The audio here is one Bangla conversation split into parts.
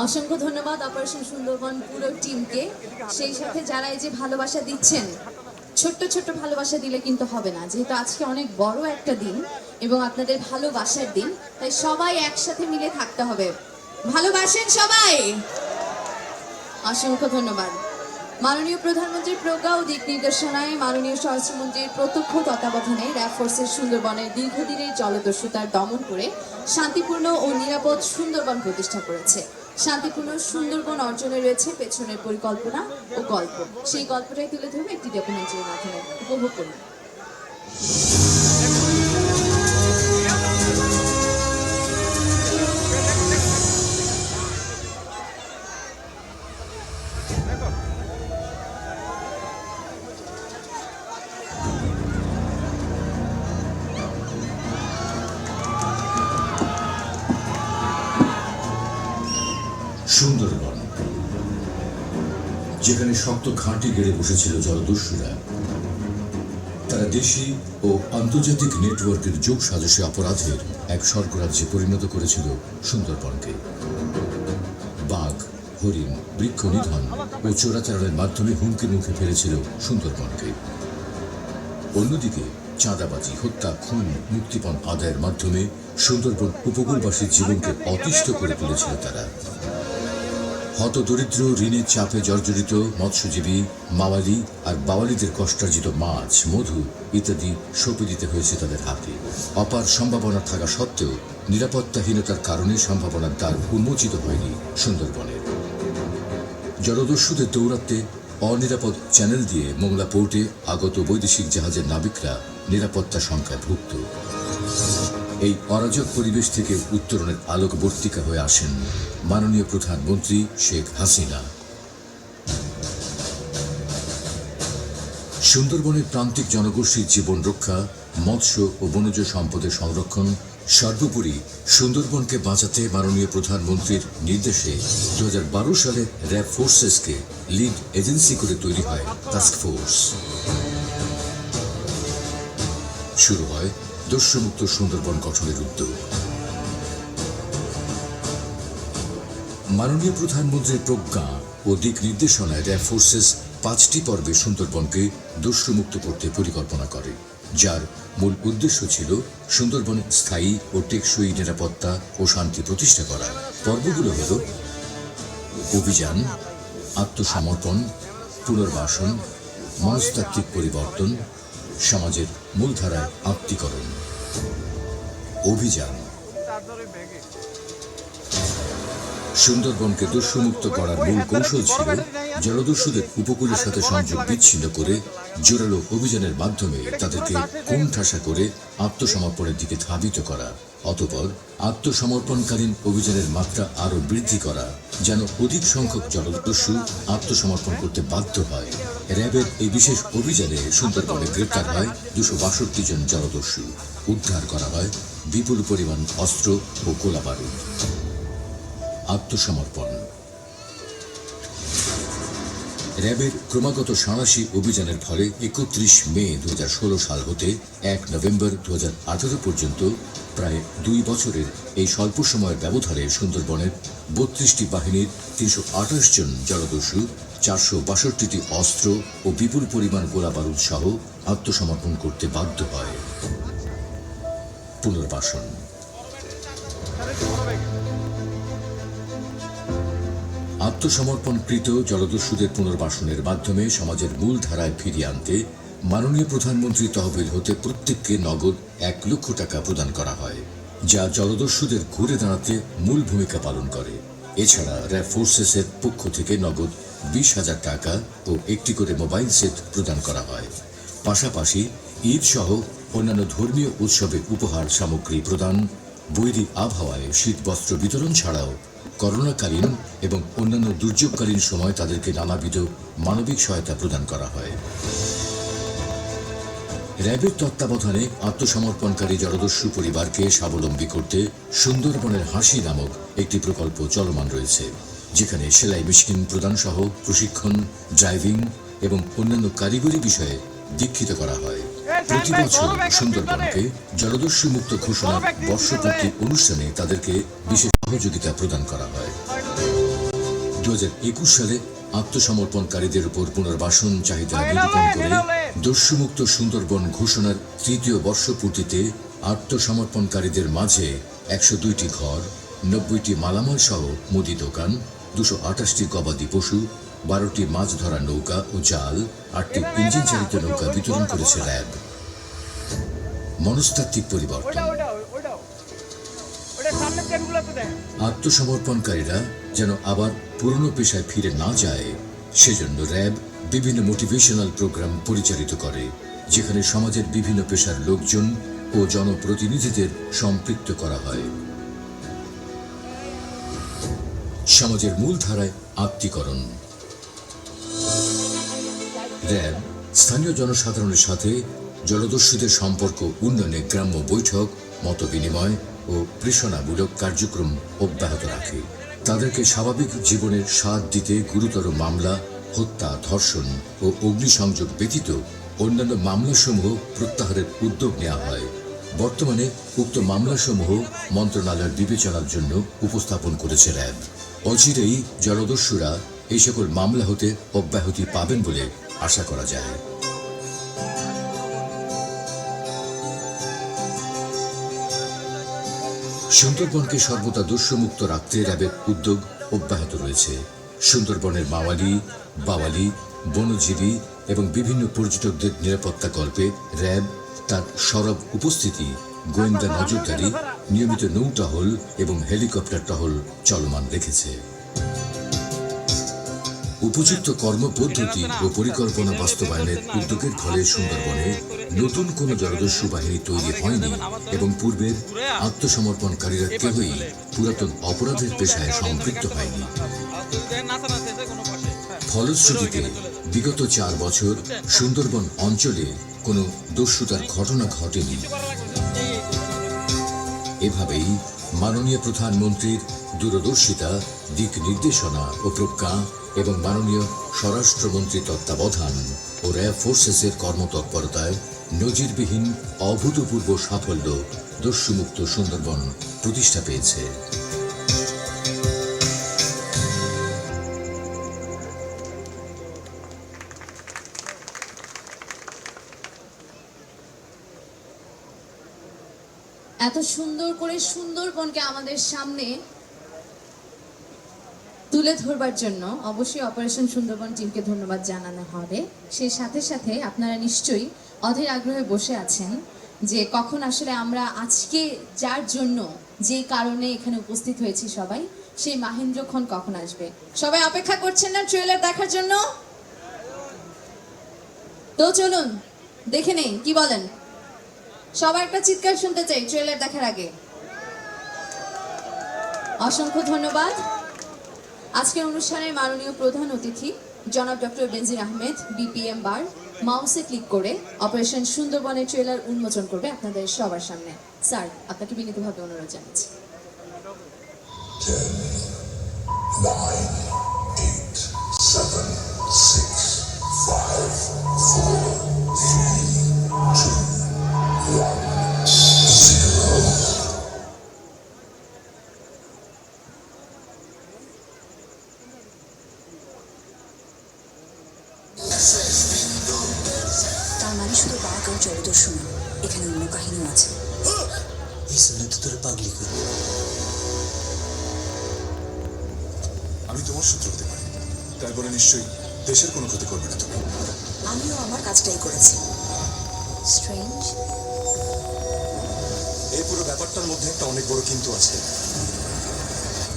অসংখ্য ধন্যবাদ অপারেশন সুন্দরবন পুরো টিমকে। সেই সাথে যারা এই যে ভালোবাসা দিচ্ছেন, ছোট্ট ছোট্ট ভালোবাসা দিলে কিন্তু হবে না, যেহেতু আজকে অনেক বড় একটা দিন এবং আপনাদের ভালোবাসার দিন, তাই সবাই একসাথে মিলে থাকতে হবে। ভালোবাসেন সবাই। অসংখ্য ধন্যবাদ। মাননীয় প্রধানমন্ত্রীর প্রজ্ঞা ও দিক নির্দেশনায় মাননীয় স্বরাষ্ট্রমন্ত্রীর প্রত্যক্ষ তত্ত্বাবধানে র্যাব ফোর্সের সুন্দরবনের দীর্ঘদিনের জলদস্যুতার দমন করে শান্তিপূর্ণ ও নিরাপদ সুন্দরবন প্রতিষ্ঠা করেছে। শান্তিপূর্ণ সুন্দরবন অর্জনে রয়েছে পেছনের পরিকল্পনা ও গল্প। সেই গল্পটাই তুলে ধরবে একটি ডকুমেন্টারির মাধ্যমে। উপভোগ করুন। সুন্দরবন, যেখানে শক্ত ঘাঁটি গেড়ে বসেছিল জলদস্যুরা, তারা দেশি ও আন্তর্জাতিক নেটওয়ার্কের যোগ সাজসে অপরাধের এক স্বর্গরাজ্যে পরিণত করেছিল সুন্দরবনকে। বাঘ, হরিণ, বৃক্ষ নিধন ও চোরাচালানের মাধ্যমে হুমকির মুখে ফেলেছিল সুন্দরবনকে। অন্যদিকে চাঁদাবাজি, হত্যা, খুন, মুক্তিপণ আদায়ের মাধ্যমে সুন্দরবন উপকূলবাসীর জীবনকে অতিষ্ঠ করে তুলেছিল তারা। হতদরিদ্র, ঋণের চাপে জর্জরিত মৎস্যজীবী, মাওয়ালি আর বাওয়ালিদের কষ্টার্জিত মাছ, মধু ইত্যাদি সঁপে দিতে হয়েছে তাদের হাতে। অপার সম্ভাবনা থাকা সত্ত্বেও নিরাপত্তাহীনতার কারণে সম্ভাবনার দ্বার উন্মোচিত হয়নি সুন্দরবনের। জলদস্যুদের দৌরাত্মে অনিরাপদ চ্যানেল দিয়ে মোংলা পোর্টে আগত বৈদেশিক জাহাজের নাবিকরা নিরাপত্তা সংখ্যায় ভুক্ত। এই অরাজক পরিবেশ থেকে উত্তরণের আলোকবর্তিকা হয়ে আসেন মাননীয় প্রধানমন্ত্রী শেখ হাসিনা। সুন্দরবনের প্রান্তিক জনগোষ্ঠীর জীবন রক্ষা, মৎস্য ও বনজ সম্পদের সংরক্ষণ, সর্বোপরি সুন্দরবনকে বাঁচাতে মাননীয় প্রধানমন্ত্রীর নির্দেশে 2012 সালে র্যাব ফোর্সেসকে লিড এজেন্সি করে তৈরি হয় টাস্ক ফোর্স। শুরু হয় দস্যুমুক্ত সুন্দরবন গঠনের উদ্যোগ। মাননীয় প্রধানমন্ত্রীর প্রজ্ঞা ও দিক নির্দেশনায় র্যাব ফোর্সেস 5টি পর্বে সুন্দরবনকে দস্যুমুক্ত করতে পরিকল্পনা করে, যার মূল উদ্দেশ্য ছিল সুন্দরবনে স্থায়ী ও টেকসই নিরাপত্তা ও শান্তি প্রতিষ্ঠা করা। পর্বগুলো হল অভিযান, আত্মসমর্পণ, পুনর্বাসন, মনস্তাত্ত্বিক পরিবর্তন, সমাজের মূলধারায় আত্মীকরণ। অভিযান। সুন্দরবনকে দস্যুমুক্ত করার মূল কৌশল ছিল জলদস্যুদের উপকূলের সাথে সংযোগ বিচ্ছিন্ন করে জোরালো অভিযানের মাধ্যমে তাদেরকে কোণঠাসা করে আত্মসমর্পণের দিকে ধাবিত করা। অতঃপর আত্মসমর্পণকালীন অভিযানের মাত্রা আরও বৃদ্ধি করা, যেন অধিক সংখ্যক জলদস্যু আত্মসমর্পণ করতে বাধ্য হয়। র্যাবের এই বিশেষ অভিযানে সুন্দরবনে গ্রেপ্তার হয় 262 জন জলদস্যু। উদ্ধার করা হয় বিপুল পরিমাণ অস্ত্র ও গোলাবারুদ। আত্মসমর্পণ। র্যাবের ক্রমাগত সাঁড়াশি অভিযানের ফলে 31 মে 2016 সাল হতে 1 নভেম্বর 2018 পর্যন্ত প্রায় 2 বছরের এই স্বল্প সময়ের ব্যবধানে সুন্দরবনের 32টি বাহিনীর 328 জন জলদস্যু 462টি অস্ত্র ও বিপুল পরিমাণ গোলাবারুদ সহ আত্মসমর্পণ করতে বাধ্য হয়। পুনর্বাসন। আত্মসমর্পণকৃত জলদস্যুদের পুনর্বাসনের মাধ্যমে সমাজের মূল ধারায় ফিরিয়ে আনতে মাননীয় প্রধানমন্ত্রী তহবিল হতে প্রত্যেককে নগদ 1 লক্ষ টাকা প্রদান করা হয়, যা জলদস্যুদের ঘুরে দাঁড়াতে মূল ভূমিকা পালন করে। এছাড়া র্যাব ফোর্সেসের পক্ষ থেকে নগদ 20,000 টাকা ও একটি করে মোবাইল সেট প্রদান করা হয়। পাশাপাশি ঈদ সহ অন্যান্য ধর্মীয় উৎসবে উপহার সামগ্রী প্রদান, বৈরী আবহাওয়ায় শীতবস্ত্র বিতরণ ছাড়াও করোনাকালীন এবং অন্যান্য দুর্যোগকালীন সময় তাদেরকে নানাবিধ মানবিক সহায়তা প্রদান করা হয়। র্যাবের তত্ত্বাবধানে আত্মসমর্পণকারী জলদস্যু পরিবারকে স্বাবলম্বী করতে সুন্দরবনের হাসি নামক একটি প্রকল্প চলমান রয়েছে, যেখানে সেলাই মেশিন প্রদান সহ প্রশিক্ষণ, ড্রাইভিং এবং অন্যান্য কারিগরি বিষয়ে দীক্ষিত করা হয়। প্রতি বছর সুন্দরবনকে জলদস্যু মুক্ত ঘোষণার বর্ষপূর্তি অনুষ্ঠানে তাদেরকে বিশেষ সহযোগিতা প্রদান করা হয়। 2021 সালে আত্মসমর্পণকারীদের উপর পুনর্বাসন চাহিদা নিরূপণ করে দস্যুমুক্ত সুন্দরবন ঘোষণার 3য় বর্ষপূর্তিতে আত্মসমর্পণকারীদের মাঝে 102টি ঘর, 90টি মালামাল সহ মুদি দোকান, 228টি গবাদি পশু, 12টি মাছ ধরা নৌকা ও জাল, 8টি ইঞ্জিন চালিত নৌকা বিতরণ করেছে র্যাব। মনস্তাত্ত্বিক পরিবর্তন। আত্মসমর্পণকারীরা যেন আবার পুরনো পেশায় ফিরে না যায়, সেজন্য র্যাব বিভিন্ন মোটিভেশনাল প্রোগ্রাম পরিচালিত করে, যেখানে সমাজের বিভিন্ন পেশার লোকজন ও জনপ্রতিনিধিদের সম্পৃক্ত করা হয়। সমাজের মূলধারায় আত্মীকরণ। র্যাব স্থানীয় জনসাধারণের সাথে জলদস্যুদের সম্পর্ক উন্নয়নে গ্রাম্য বৈঠক, মতবিনিময় ও প্রেষণামূলক কার্যক্রম অব্যাহত রাখে। তাদেরকে স্বাভাবিক জীবনের স্বাদ দিতে গুরুতর মামলা, হত্যা, ধর্ষণ ও অগ্নিসংযোগ ব্যতীত অন্যান্য মামলাসমূহ প্রত্যাহারের উদ্যোগ নেওয়া হয়। বর্তমানে উক্ত মামলাসমূহ মন্ত্রণালয়ের বিবেচনার জন্য উপস্থাপন করেছে র্যাব। অচিরেই জলদস্যুরা এই সকল মামলা হতে অব্যাহতি পাবেন বলে আশা করা যায়। সুন্দরবনকে সর্বদা দস্যুমুক্ত রাখতে র্যাবের উদ্যোগ অব্যাহত রয়েছে। সুন্দরবনের মাওয়ালি, বাওয়ালি, বনজীবী এবং বিভিন্ন পর্যটকদের নিরাপত্তা কল্পে র্যাব তার সরব উপস্থিতি, গোয়েন্দা নজরদারি, নিয়মিত নৌটহল এবং হেলিকপ্টার টহল চলমান রেখেছে। উপযুক্ত কর্মপদ্ধতি ও পরিকল্পনা বাস্তবায়নের উদ্যোগের ফলে সুন্দরবনে নতুন কোনো জলদস্যু বাহিনী তৈরি হয়নি এবং পূর্বের আত্মসমর্পণকারীরা কেউই পুরাতন অপরাধের পেশায় সম্পৃক্ত হয়নি। ফলশ্রুতিতে বিগত 4 বছর সুন্দরবন অঞ্চলে কোনো দস্যুতার ঘটনা ঘটেনি। এভাবেই মাননীয় প্রধানমন্ত্রীর দূরদর্শিতা, দিক নির্দেশনা ও প্রজ্ঞা এবং মাননীয় স্বরাষ্ট্রমন্ত্রীর তত্ত্বাবধান ও র্যাব ফোর্সেসের কর্মতৎপরতায় নজিরবিহীন অভূতপূর্ব সাফল্য দস্যুমুক্ত সুন্দরবন প্রতিষ্ঠা পেয়েছে। এত সুন্দর করে সুন্দরবনকে আমাদের সামনে তুলে ধরবার জন্য অবশ্যই অপারেশন সুন্দরবন টিমকে ধন্যবাদ জানানো হবে। সেই সাথে সাথে আপনারা নিশ্চয়ই অধীর আগ্রহে বসে আছেন যে কখন আসলে আমরা আজকে যার জন্য যে কারণে এখানে উপস্থিত হয়েছি সবাই, সেই মাহেন্দ্রক্ষণ কখন আসবে। সবাই অপেক্ষা করছেন না ট্রেলার দেখার জন্য? তো চলুন দেখে নেই, কি বলেন? সবার একটা চিৎকার শুনতে চাই ট্রেলার দেখার আগে। অসংখ্য ধন্যবাদ। আজকের অনুষ্ঠানের মাননীয় প্রধান অতিথি জনাব ডক্টর বেনজির আহমেদ, বিপিএম বার, মাউসে ক্লিক করে অপারেশন সুন্দরবনের ট্রেলার উন্মোচন করবে আপনাদের সবার সামনে। স্যার, আপনাকে বিনীতভাবে অনুরোধ জানাচ্ছি। 10, 9, 8, 7, 6, 5, 4, 3, 2, 1, 0. তার মানে শুধু বাঘ আর জলদস্যু না, এখানে অন্য কাহিনীও আছে। এই শুনে তো তোর পাগলি করবো। আমি তোমার শত্রু হতে পারি, তাই বলে নিশ্চয়ই দেশের কোনো ক্ষতি করবে না তুমি। আমিও আমার কাজটাই করেছি। স্ট্রেঞ্জ। এই পুরো ব্যাপারটার মধ্যে একটা অনেক বড় কিন্তু আছে।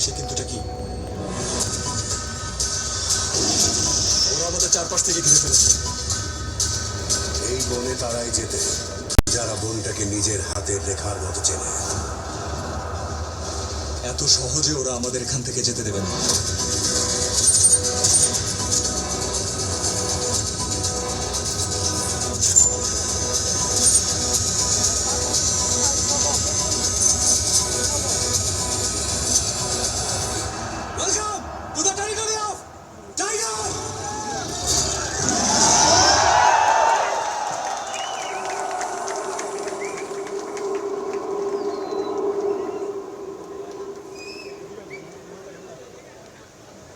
সে কিন্তুটা কি? ওরা আমাদের চারপাশ থেকে ঘিরে ফেলেছে। এই বনে তারাই যেতে যারা বনটাকে নিজের হাতের রেখার মতো চেনে। এত সহজে ওরা আমাদের এখান থেকে যেতে দেবে না।